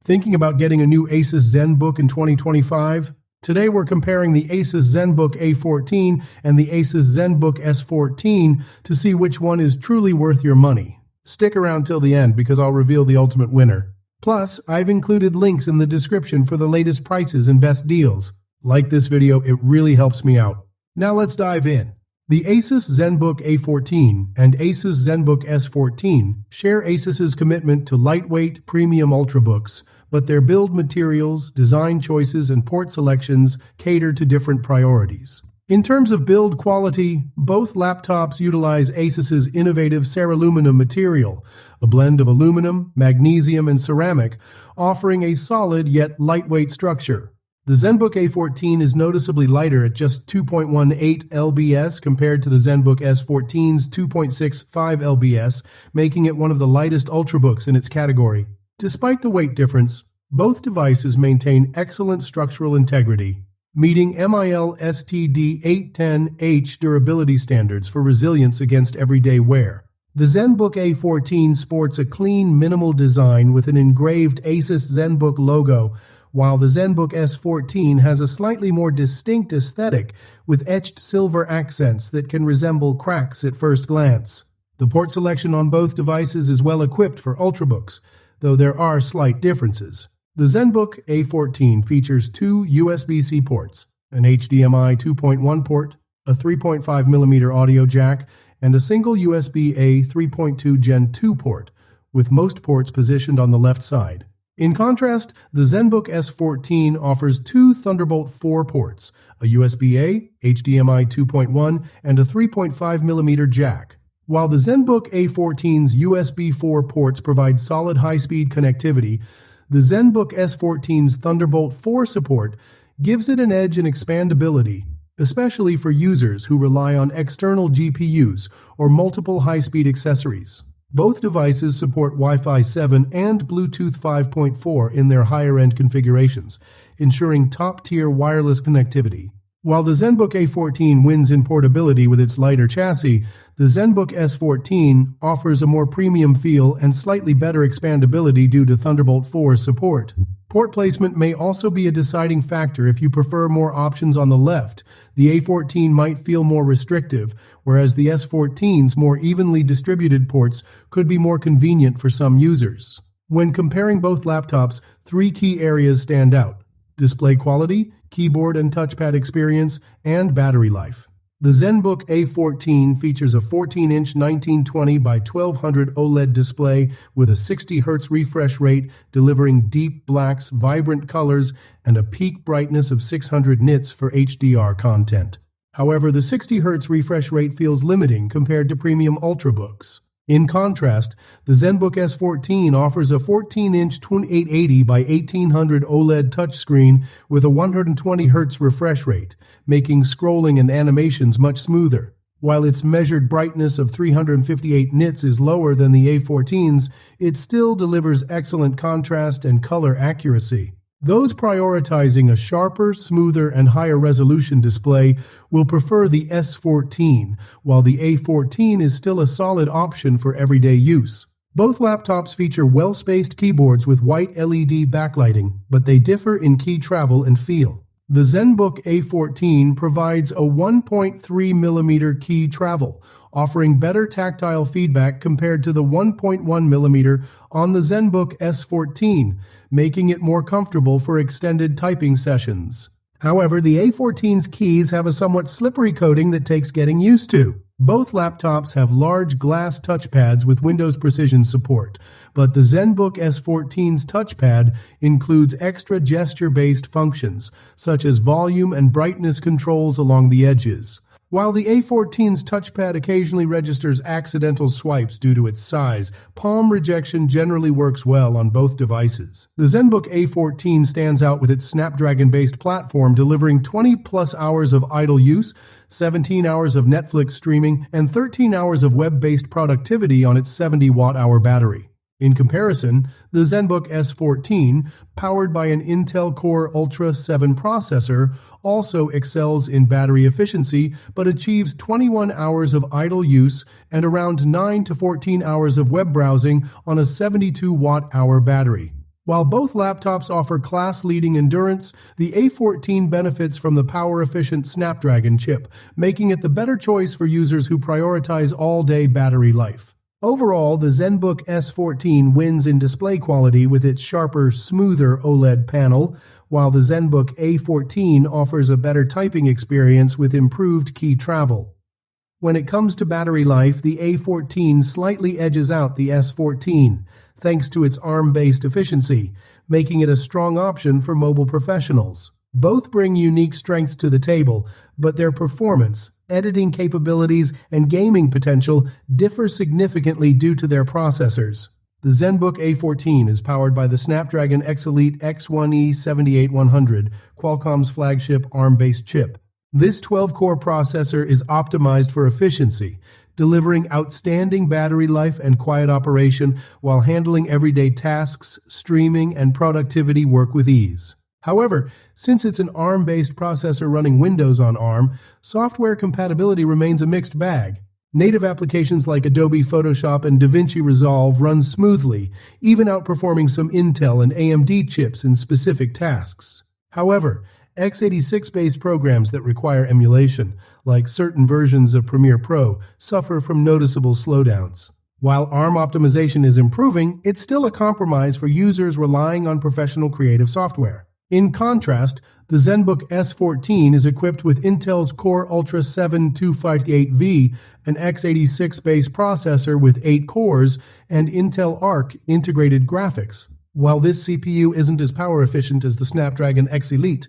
Thinking about getting a new Asus Zenbook in 2025? Today we're comparing the Asus Zenbook A14 and the Asus Zenbook S14 to see which one is truly worth your money. Stick around till the end because I'll reveal the ultimate winner. Plus, I've included links in the description for the latest prices and best deals. Like this video, it really helps me out. Now let's dive in. The Asus Zenbook A14 and Asus Zenbook S14 share Asus's commitment to lightweight, premium Ultrabooks, but their build materials, design choices, and port selections cater to different priorities. In terms of build quality, both laptops utilize Asus's innovative Ceraluminum material, a blend of aluminum, magnesium, and ceramic, offering a solid yet lightweight structure. The Zenbook A14 is noticeably lighter at just 2.18 lbs compared to the Zenbook S14's 2.65 lbs, making it one of the lightest Ultrabooks in its category. Despite the weight difference, both devices maintain excellent structural integrity, meeting MIL STD 810H durability standards for resilience against everyday wear. The Zenbook A14 sports a clean, minimal design with an engraved Asus Zenbook logo, while the Zenbook S14 has a slightly more distinct aesthetic with etched silver accents that can resemble cracks at first glance. The port selection on both devices is well equipped for Ultrabooks, though there are slight differences. The Zenbook A14 features two USB-C ports, an HDMI 2.1 port, a 3.5mm audio jack, and a single USB-A 3.2 Gen 2 port, with most ports positioned on the left side. In contrast, the Zenbook S14 offers two Thunderbolt 4 ports, a USB-A, HDMI 2.1, and a 3.5mm jack. While the Zenbook A14's USB 4 ports provide solid high-speed connectivity, the Zenbook S14's Thunderbolt 4 support gives it an edge in expandability, especially for users who rely on external GPUs or multiple high-speed accessories. Both devices support Wi-Fi 7 and Bluetooth 5.4 in their higher-end configurations, ensuring top-tier wireless connectivity. While the Zenbook A14 wins in portability with its lighter chassis, the Zenbook S14 offers a more premium feel and slightly better expandability due to Thunderbolt 4 support. Port placement may also be a deciding factor if you prefer more options on the left. The A14 might feel more restrictive, whereas the S14's more evenly distributed ports could be more convenient for some users. When comparing both laptops, three key areas stand out: display quality, keyboard and touchpad experience, and battery life. The Zenbook A14 features a 14-inch 1920 by 1200 OLED display with a 60Hz refresh rate, delivering deep blacks, vibrant colors, and a peak brightness of 600 nits for HDR content. However, the 60Hz refresh rate feels limiting compared to premium Ultrabooks. In contrast, the Zenbook S14 offers a 14-inch 2880 by 1800 OLED touchscreen with a 120Hz refresh rate, making scrolling and animations much smoother. While its measured brightness of 358 nits is lower than the A14's, it still delivers excellent contrast and color accuracy. Those prioritizing a sharper, smoother, and higher resolution display will prefer the S14, while the A14 is still a solid option for everyday use. Both laptops feature well-spaced keyboards with white LED backlighting, but they differ in key travel and feel. The Zenbook A14 provides a 1.3mm key travel, offering better tactile feedback compared to the 1.1mm on the Zenbook S14, making it more comfortable for extended typing sessions. However, the A14's keys have a somewhat slippery coating that takes getting used to. Both laptops have large glass touchpads with Windows Precision support, but the Zenbook S14's touchpad includes extra gesture-based functions, such as volume and brightness controls along the edges. While the A14's touchpad occasionally registers accidental swipes due to its size, palm rejection generally works well on both devices. The Zenbook A14 stands out with its Snapdragon-based platform, delivering 20+ hours of idle use, 17 hours of Netflix streaming, and 13 hours of web-based productivity on its 70-watt-hour battery. In comparison, the Zenbook S14, powered by an Intel Core Ultra 7 processor, also excels in battery efficiency but achieves 21 hours of idle use and around 9 to 14 hours of web browsing on a 72-watt-hour battery. While both laptops offer class-leading endurance, the A14 benefits from the power-efficient Snapdragon chip, making it the better choice for users who prioritize all-day battery life. Overall, the Zenbook S14 wins in display quality with its sharper, smoother OLED panel, while the Zenbook A14 offers a better typing experience with improved key travel. When it comes to battery life, the A14 slightly edges out the S14, thanks to its ARM-based efficiency, making it a strong option for mobile professionals. Both bring unique strengths to the table, but their performance, editing capabilities, and gaming potential differ significantly due to their processors. The Zenbook A14 is powered by the Snapdragon X Elite X1E 7800, Qualcomm's flagship ARM-based chip. This 12-core processor is optimized for efficiency, delivering outstanding battery life and quiet operation while handling everyday tasks, streaming, and productivity work with ease. However, since it's an ARM-based processor running Windows on ARM, software compatibility remains a mixed bag. Native applications like Adobe Photoshop and DaVinci Resolve run smoothly, even outperforming some Intel and AMD chips in specific tasks. However, x86-based programs that require emulation, like certain versions of Premiere Pro, suffer from noticeable slowdowns. While ARM optimization is improving, it's still a compromise for users relying on professional creative software. In contrast, the Zenbook S14 is equipped with Intel's Core Ultra 7 258V, an x86-based processor with 8 cores, and Intel Arc integrated graphics. While this CPU isn't as power efficient as the Snapdragon X Elite,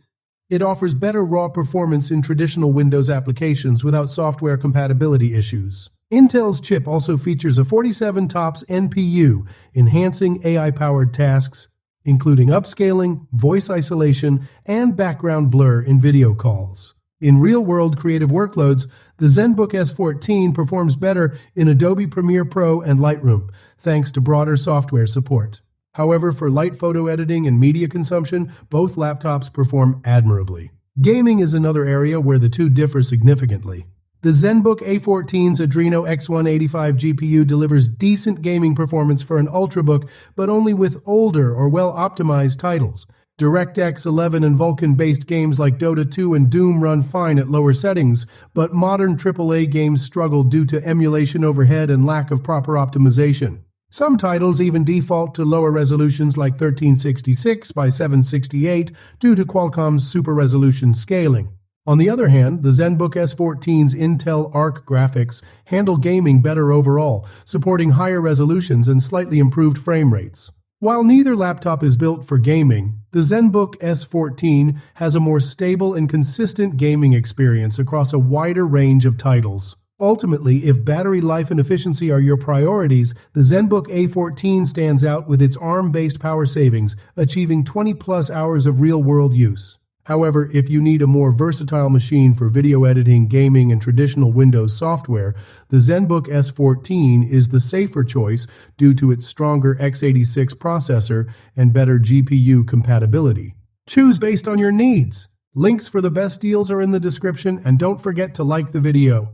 it offers better raw performance in traditional Windows applications without software compatibility issues. Intel's chip also features a 47 TOPS NPU, enhancing AI-powered tasks, including upscaling, voice isolation, and background blur in video calls. In real-world creative workloads, the Zenbook S14 performs better in Adobe Premiere Pro and Lightroom, thanks to broader software support. However, for light photo editing and media consumption, both laptops perform admirably. Gaming is another area where the two differ significantly. The Zenbook A14's Adreno X185 GPU delivers decent gaming performance for an Ultrabook, but only with older or well-optimized titles. DirectX 11 and Vulkan-based games like Dota 2 and Doom run fine at lower settings, but modern AAA games struggle due to emulation overhead and lack of proper optimization. Some titles even default to lower resolutions like 1366 by 768 due to Qualcomm's super resolution scaling. On the other hand, the Zenbook S14's Intel Arc graphics handle gaming better overall, supporting higher resolutions and slightly improved frame rates. While neither laptop is built for gaming, the Zenbook S14 has a more stable and consistent gaming experience across a wider range of titles. Ultimately, if battery life and efficiency are your priorities, the Zenbook A14 stands out with its ARM-based power savings, achieving 20+ hours of real-world use. However, if you need a more versatile machine for video editing, gaming, and traditional Windows software, the Zenbook S14 is the safer choice due to its stronger x86 processor and better GPU compatibility. Choose based on your needs. Links for the best deals are in the description, and don't forget to like the video.